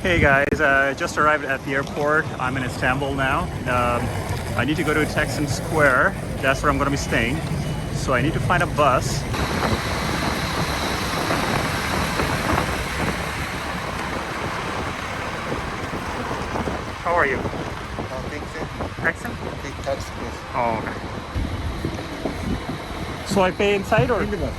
Hey guys, just arrived at the airport. I'm in Istanbul now. I need to go to Taksim Square. That's where I'm going to be staying. So I need to find a bus. How are you? Taksim? Take taxi, please. Oh, okay. So I pay inside or? In the bus.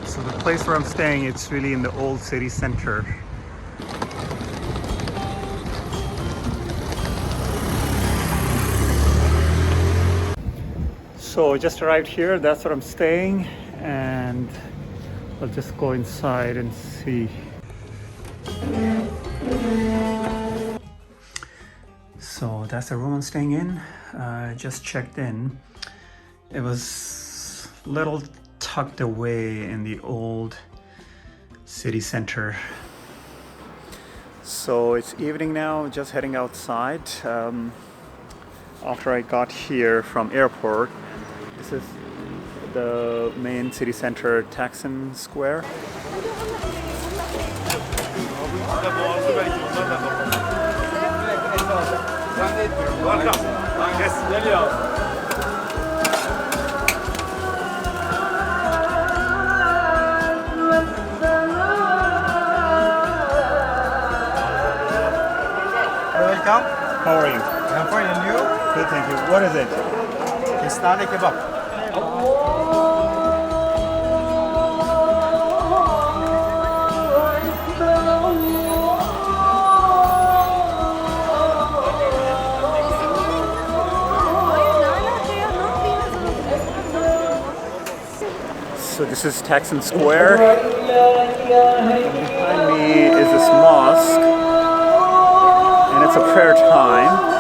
So the place where I'm staying, it's really in the old city center. So I just arrived here, that's where I'm staying, and I'll just go inside and see. So that's the room I'm staying in. Just checked in. It was a little tucked away in the old city center. So it's evening now, just heading outside. After I got here from airport, this is the main city center, Taksim Square. Welcome. How are you? I'm fine, and you? Good, thank you. What is it? Kestane kebab. So this is Taksim Square. Behind me is this mosque, and it's a prayer time.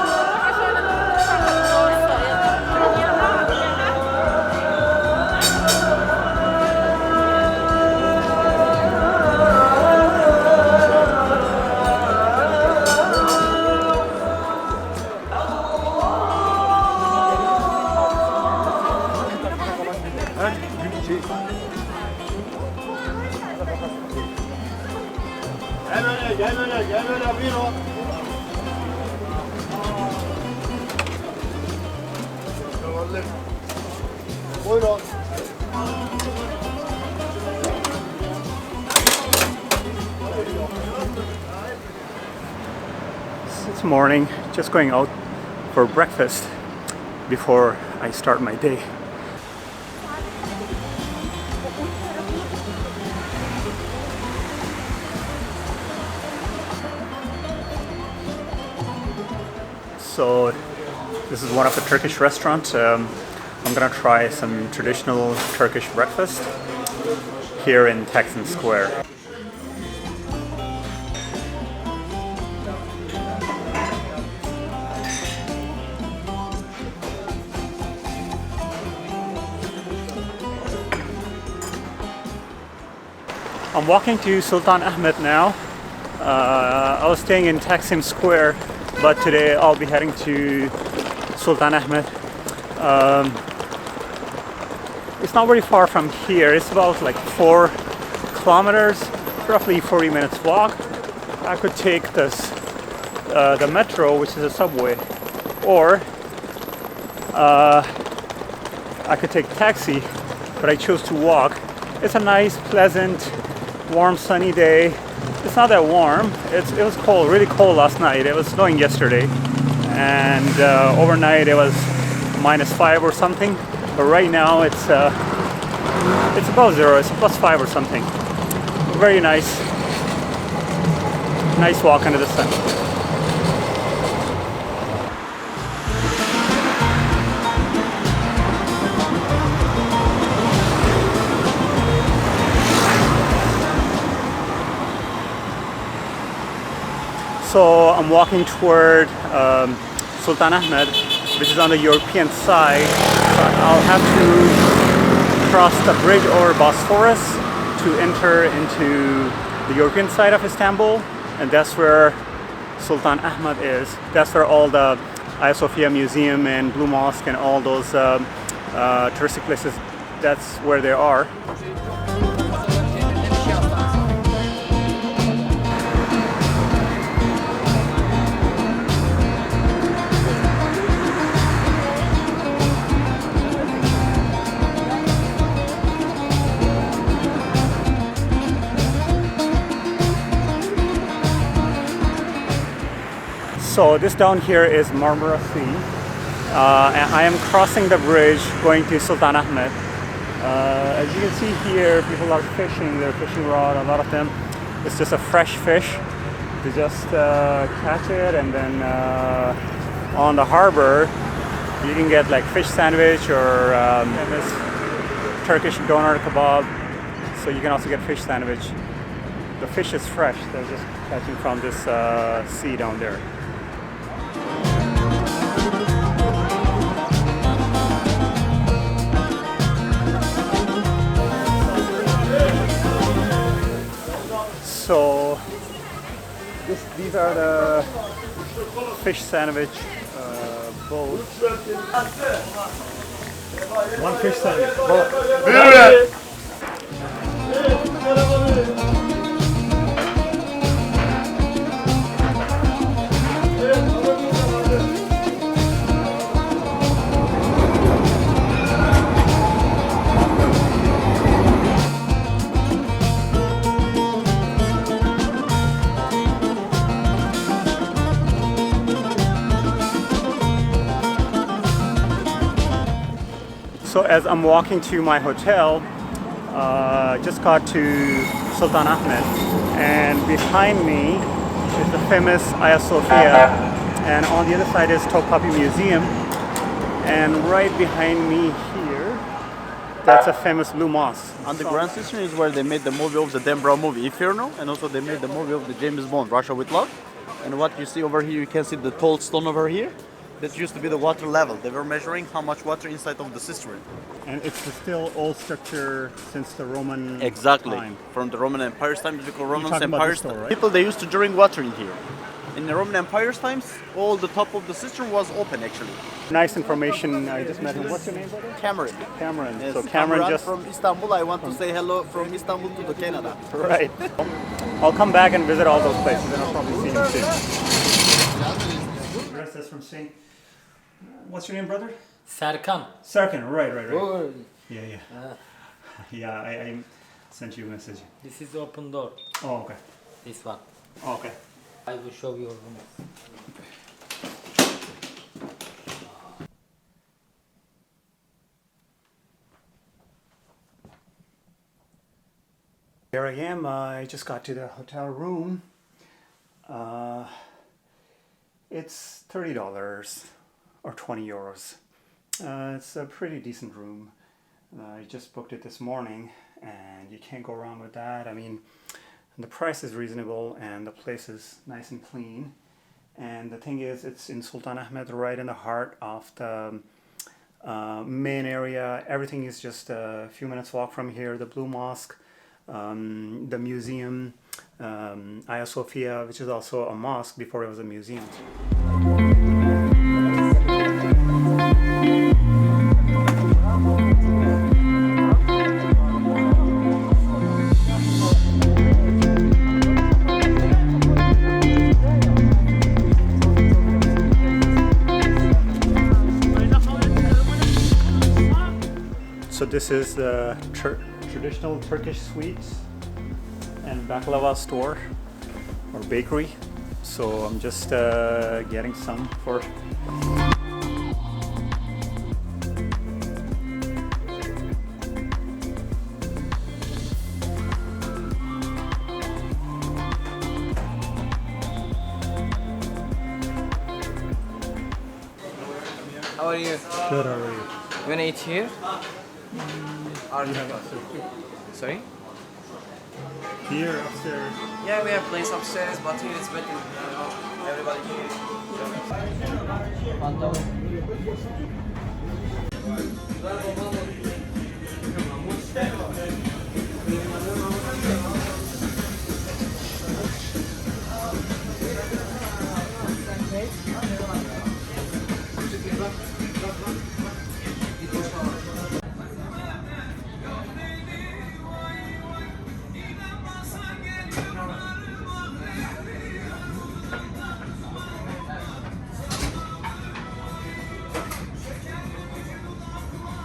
Gel böyle buyurun. Buyurun. It's morning, just going out for breakfast before I start my day. So this is one of the Turkish restaurants. I'm gonna try some traditional Turkish breakfast here in Taksim Square. I'm walking to Sultan Ahmet now. I was staying in Taksim Square, but today I'll be heading to Sultan Ahmet. It's not very far from here. It's about like 4 kilometers, roughly 40 minutes walk. I could take this, the metro, which is a subway, or I could take taxi, but I chose to walk. It's a nice, pleasant, warm, sunny day. It's not that warm. It was cold, really cold last night. It was snowing yesterday, and overnight it was -5 or something. But right now it's above zero. It's +5 or something. Very nice walk under the sun. So I'm walking toward Sultan Ahmed, which is on the European side. So I'll have to cross the bridge over Bosphorus to enter into the European side of Istanbul, and that's where Sultan Ahmed is. That's where all the Hagia Sophia Museum and Blue Mosque and all those touristic places, that's where they are. So this down here is Marmara Sea, and I am crossing the bridge going to Sultan Ahmed. As you can see here, people are fishing, they're fishing rod, a lot of them. It's just a fresh fish. They just catch it, and then on the harbor you can get like fish sandwich or this Turkish doner kebab. So you can also get fish sandwich. The fish is fresh, they're just catching from this sea down there. So these are the fish sandwich bowls. One fish sandwich. So as I'm walking to my hotel, just got to Sultan Ahmed, and behind me is the famous Hagia Sophia, and on the other side is Topkapi Museum, and right behind me here, that's a famous Blue Mosque. On the Grand Sister is where they made the movie of the Dan Brown movie, Inferno, and also they made the movie of the James Bond, Russia with Love. And what you see over here, you can see the tall stone over here. That used to be the water level. They were measuring how much water inside of the cistern. And it's still old structure since the Roman time. From the Roman Empire's time, because Roman talking about Empire's this store, right? people they used to drink water in here. In the Roman Empire's times, all the top of the cistern was open actually. Nice information. I just met him. What's your name, brother? Cameron. Cameron. Yes, So Cameron just from Istanbul. I want to say hello from Istanbul to the Canada. right. I'll come back and visit all those places, and I'll probably see him soon. The rest is from Saint. What's your name, brother? Serkan. Serkan. Right. Oh, Yeah. Yeah, I sent you a message. this is open door. Oh, okay. This one. Oh, okay. I will show you room. Here I am. I just got to the hotel room. It's $30 or 20 euros. It's a pretty decent room. I just booked it this morning, and you can't go wrong with that. I mean, the price is reasonable, and the place is nice and clean. And the thing is, it's in Sultan Ahmed, right in the heart of the main area. Everything is just a few minutes walk from here. The Blue Mosque, the museum, Hagia Sophia, which is also a mosque before it was a museum. So this is the traditional Turkish sweets and baklava store or bakery. So I'm just getting some for. How are you? Good already. You wanna eat here? Sorry? Here, upstairs. Yeah, we have place upstairs, but here it's better. You know, everybody here.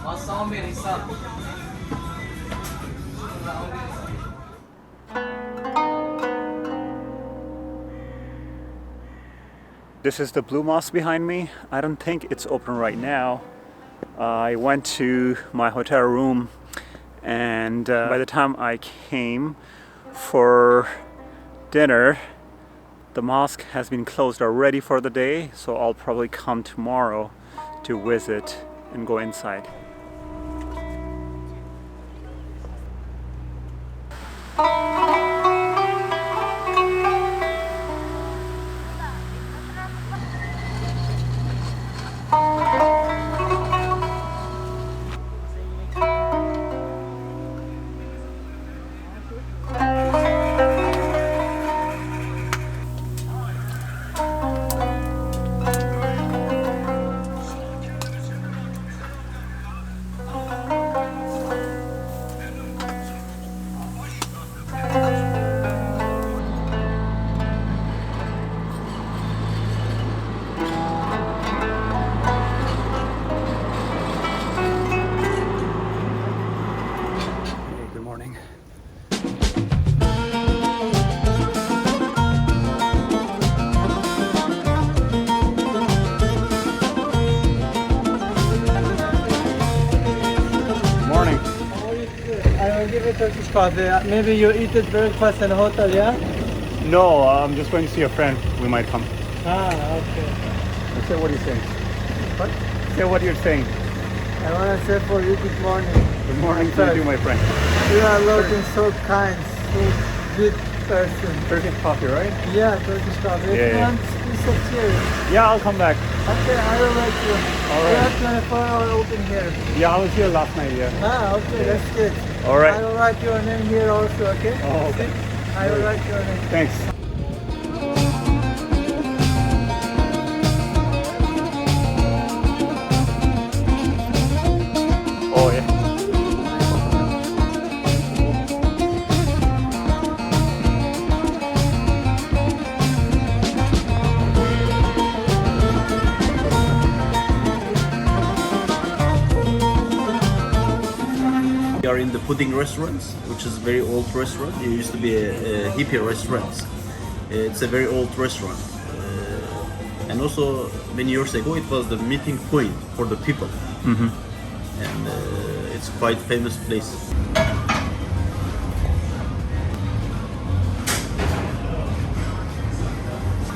Masam bir insan. This is the Blue Mosque behind me. I don't think it's open right now. I went to my hotel room, and by the time I came for dinner, the mosque has been closed already for the day, so I'll probably come tomorrow to visit and go inside. Good morning. Morning. I will give you Turkish coffee. Maybe you eat it breakfast in a hotel, yeah? No, I'm just going to see a friend. We might come. Ah, okay. Say what you're saying. What? Say what you're saying. I want to say for you good morning. Good morning to you, my friend. You are looking so kind, so good person. Turkish coffee, right? Yeah, Turkish coffee. Yeah, If you yeah. want piece of cherry. Yeah, I'll come back. Okay, I will let you. All We right. are 24 hours open here. Yeah, I was here last night, yeah. Ah, okay, that's good. All right. I will write your name here also, okay? Oh, okay. I will write your name. Thanks. Oh, yeah. We are in the pudding restaurants, which is a very old restaurant. It used to be a hippie restaurant. It's a very old restaurant. And also, many years ago, it was the meeting point for the people. And it's quite famous place.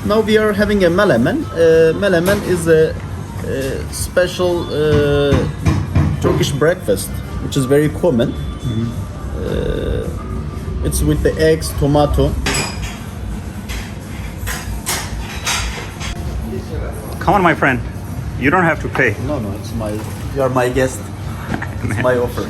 Now we are having a melemen. Melemen is a special Turkish breakfast, which is very common. It's with the eggs, tomato. Come on, my friend. You don't have to pay. No, it's my. You are my guest. It's my offer.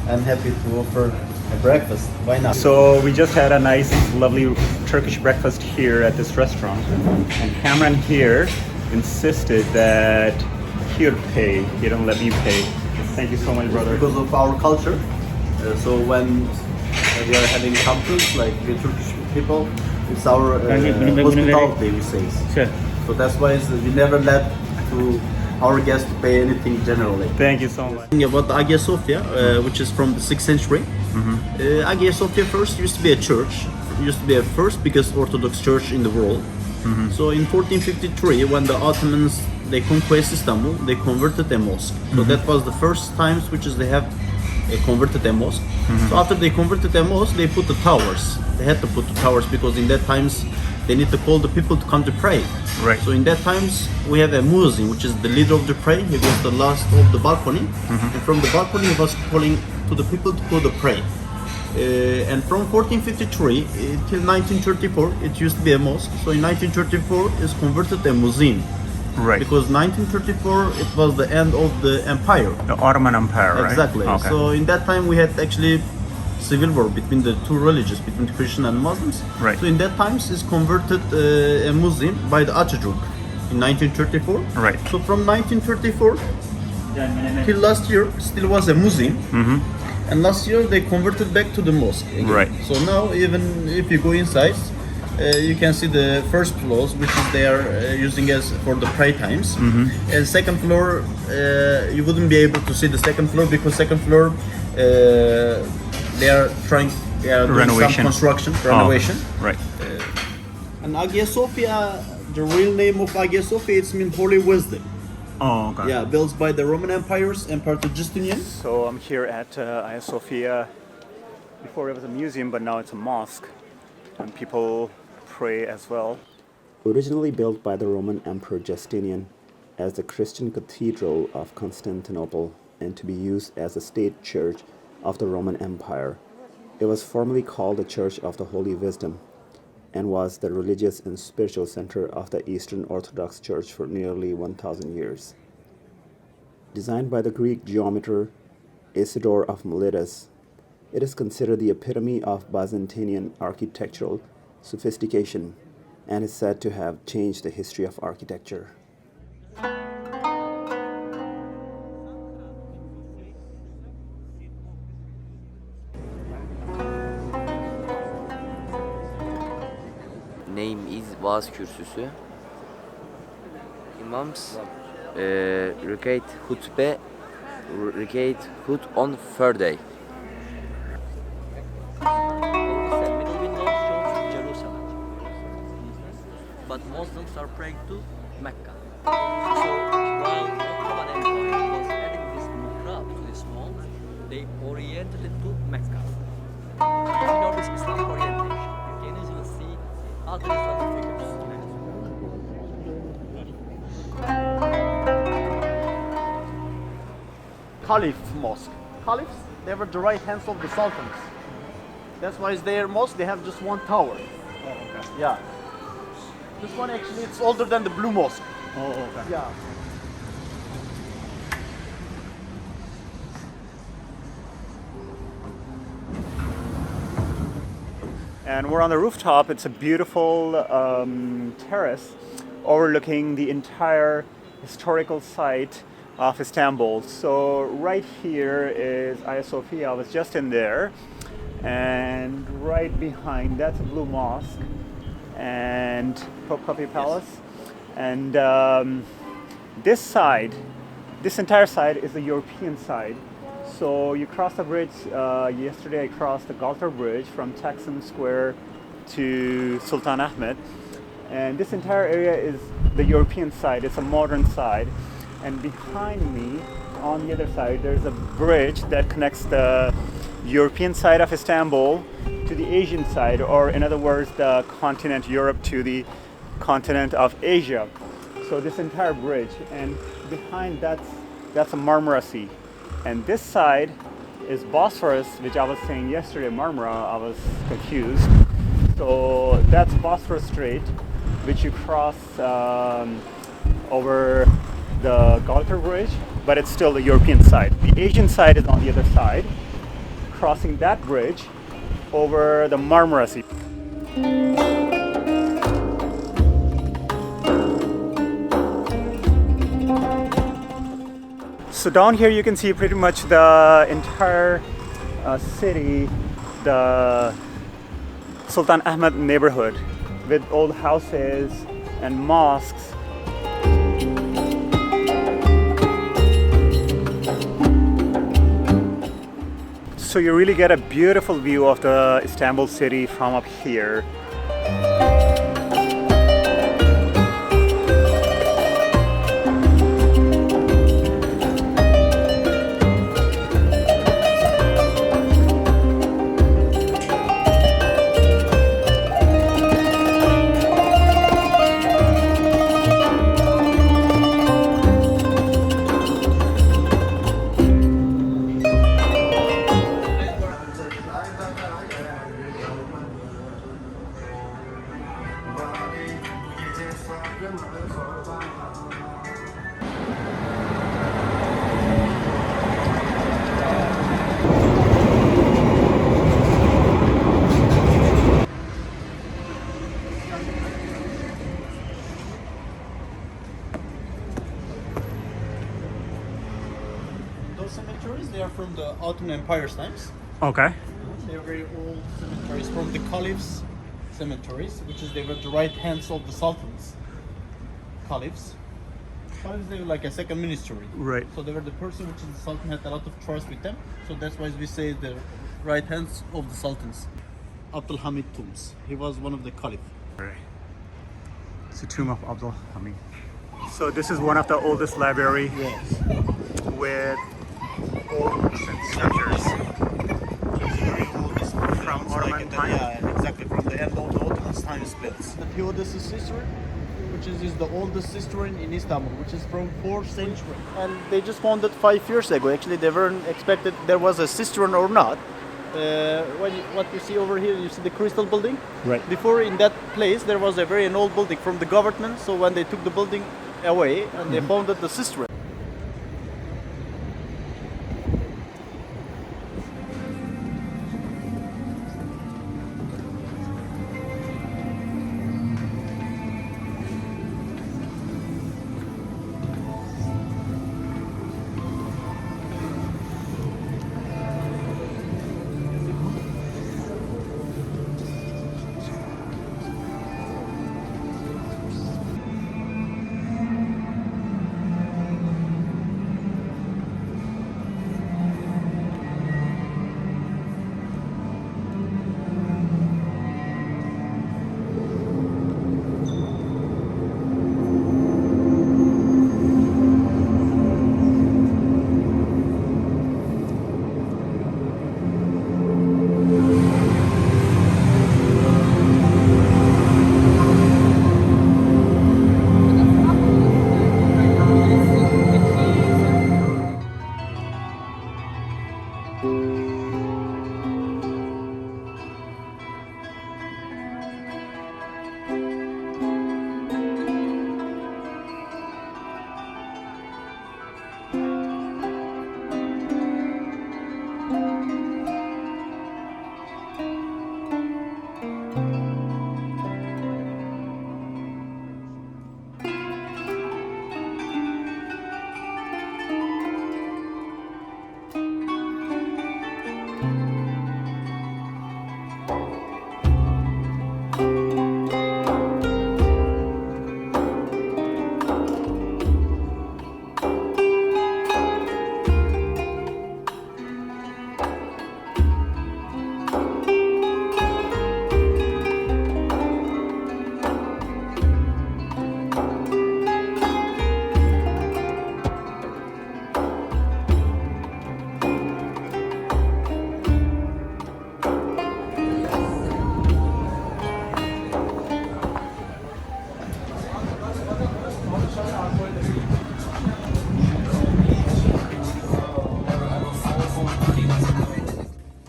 I'm happy to offer a breakfast. Why not? So we just had a nice, lovely Turkish breakfast here at this restaurant, and Cameron here insisted that he would pay. He don't let me pay. Thank you so much, brother. Because of our culture. So when we are having something like the Turkish people, it's our hospitality, we say. So that's why we never let to our guests to pay anything generally. Thank you so much. About the Hagia Sophia, which is from the 6th century. Hagia Sophia first used to be a church. It used to be a first biggest Orthodox church in the world. So in 1453, when the Ottomans they conquest Istanbul, they converted a mosque. So that was the first times which is they have converted a mosque. So after they converted a mosque, they put the towers. They had to put the towers because in that times they need to call the people to come to pray. Right. So in that times we have a muezzin, which is the leader of the pray. He was the last of the balcony, and from the balcony he was calling to the people to go to pray. And from 1453 till 1934, it used to be a mosque. So in 1934, it's converted to a muezzin. Right. Because 1934, it was the end of the empire. The Ottoman Empire, right? Exactly. Okay. So in that time, we had actually civil war between the two religions, between the Christian and Muslims. Right. So in that times, it's converted a Muslim by the Atatürk in 1934. Right. So from 1934 till last year, still was a Muslim. And last year they converted back to the mosque again. Right. So now even if you go inside, you can see the first floors, which is they are using as for the prayer times. And second floor, you wouldn't be able to see the second floor because second floor they are trying doing Renovation. some construction renovation. Right. And Hagia Sophia, the real name of Hagia Sophia, it means holy wisdom. Oh, okay. Yeah, built by the Roman empires, Emperor Justinian. So I'm here at Hagia Sophia. Before it was a museum, but now it's a mosque, and people pray as well. Originally built by the Roman Emperor Justinian as the Christian Cathedral of Constantinople and to be used as a state church of the Roman Empire, it was formerly called the Church of the Holy Wisdom and was the religious and spiritual center of the Eastern Orthodox Church for nearly 1,000 years. Designed by the Greek geometer Isidore of Miletus, it is considered the epitome of Byzantine architectural sophistication and is said to have changed the history of architecture. Name is vaaz kürsüsü. Imams recite hutbe, recite hut on Friday. Middle window shows Jerusalem. But Muslims are praying to Mecca. So while Ottoman Empire was adding this mihrab to this mall, they oriented it to Mecca. If you notice Islamic orientation, you can easily see other Islamic figures. Caliph mosque. Caliphs, they were the right hands of the sultans. That's why it's their mosque, they have just one tower. Oh, okay. Yeah. This one actually, it's older than the blue mosque. Oh, okay. Yeah. And we're on the rooftop. It's a beautiful terrace overlooking the entire historical site of Istanbul. So right here is Hagia Sophia. I was just in there, and right behind that's a blue mosque and Topkapi Palace. And this side, this entire side is the European side. So you cross the bridge. Yesterday I crossed the Galata Bridge from Taksim Square to Sultan Ahmed, and this entire area is the European side. It's a modern side, and behind me on the other side there's a bridge that connects the European side of Istanbul to the Asian side, or in other words the continent Europe to the continent of Asia. So this entire bridge, and behind that's a Marmara Sea. And this side is Bosphorus, which I was saying yesterday, Marmara, I was confused. So that's Bosphorus Strait, which you cross over the Galata Bridge, but it's still the European side. The Asian side is on the other side, crossing that bridge over the Marmara Sea. So down here you can see pretty much the entire city, the Sultan Ahmed neighborhood with old houses and mosques. So you really get a beautiful view of the Istanbul city from up here. Those cemeteries, they are from the Ottoman Empire's times. Okay. They're very old cemeteries from the caliphs' cemeteries, which is they were the right hands of the sultans. Caliphs. Caliphs, they were like a second ministry. Right. So they were the person which is the sultan had a lot of trust with them. So that's why we say the right hands of the sultans. Abdul Hamid tombs. He was one of the caliph. Right. It's the tomb of Abdul Hamid. So this is one of the oldest library Yes. with old books and scriptures from Ottoman time. Yeah, exactly. From the end of the Ottoman time is built. The Theodosius cistern, which is the oldest cistern in Istanbul, which is from 4th century. And they just found it 5 years ago. Actually, they weren't expected there was a cistern or not. What you see over here, you see the crystal building. Right. Before, in that place, there was a very old building from the government. So when they took the building away, and they found that the cistern.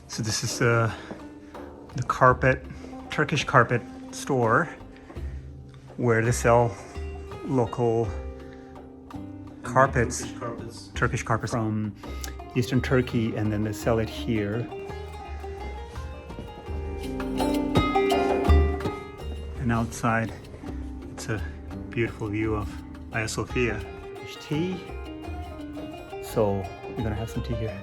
So this is the carpet, Turkish carpet store where they sell local carpets, Turkish carpets from Eastern Turkey, and then they sell it here. And outside, it's a beautiful view of Hagia Sophia. There's tea. So we're gonna have some tea here.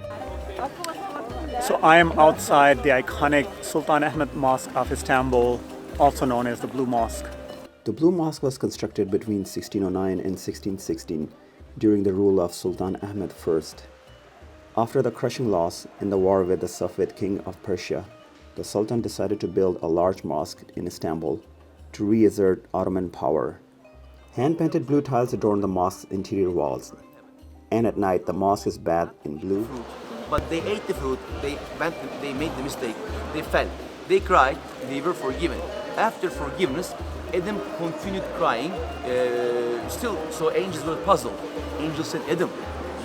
So I am outside the iconic Sultan Ahmed Mosque of Istanbul, also known as the Blue Mosque. The Blue Mosque was constructed between 1609 and 1616 during the rule of Sultan Ahmed I. After the crushing loss in the war with the Safavid king of Persia, the Sultan decided to build a large mosque in Istanbul to reassert Ottoman power. Hand-painted blue tiles adorn the mosque's interior walls, and at night the mosque is bathed in blue. But they ate the food, they made the mistake, they fell, they cried, they were forgiven. After forgiveness, Adam continued crying, still, so angels were puzzled. Angels said, Adam,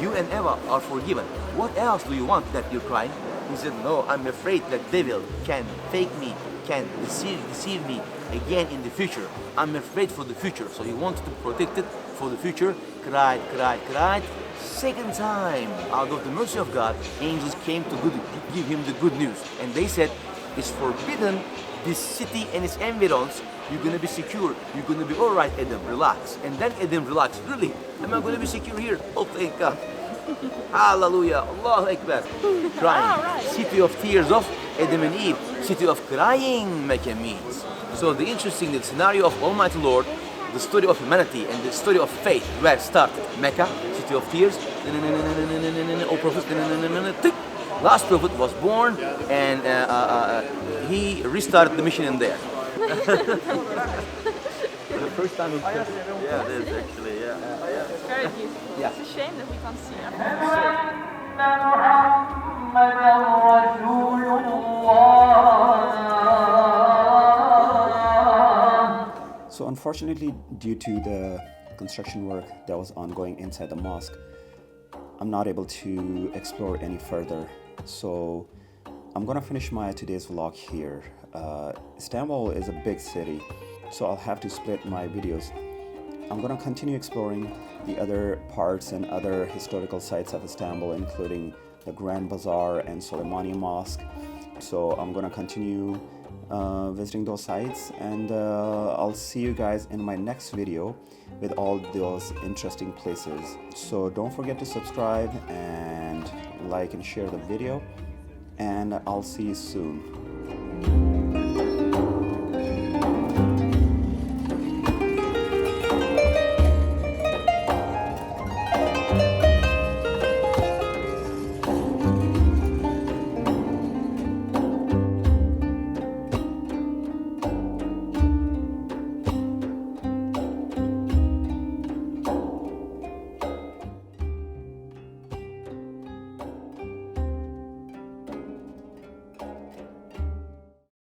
you and Eva are forgiven. What else do you want that you're crying? He said, no, I'm afraid that devil can fake me, can deceive me again in the future. I'm afraid for the future. So he wanted to protect it for the future. Cried, cried, cried. Second time, out of the mercy of God, angels came to give him the good news. And they said, it's forbidden, this city and its environs. You're gonna be secure. You're gonna be all right, Adam. Relax. And then Adam relaxed. Really? Am I gonna be secure here? Oh, thank God. Hallelujah. Allahu Akbar. Crying. City of tears of Adam and Eve. City of crying, Mecca means. So the interesting the scenario of Almighty Lord, the story of humanity and the story of faith, where it started. Mecca, city of tears. Oh, prophet. Last prophet was born, and he restarted the mission in there. The first time. Yeah, it is actually. Yeah. Very beautiful. Yeah. It's a shame that we can't see it. So unfortunately, due to the construction work that was ongoing inside the mosque, I'm not able to explore any further. So I'm gonna finish my today's vlog here. Istanbul is a big city, so I'll have to split my videos. I'm gonna continue exploring the other parts and other historical sites of Istanbul, including the Grand Bazaar and Soleimani Mosque. So I'm gonna continue visiting those sites, and I'll see you guys in my next video with all those interesting places. So don't forget to subscribe and like and share the video, and I'll see you soon.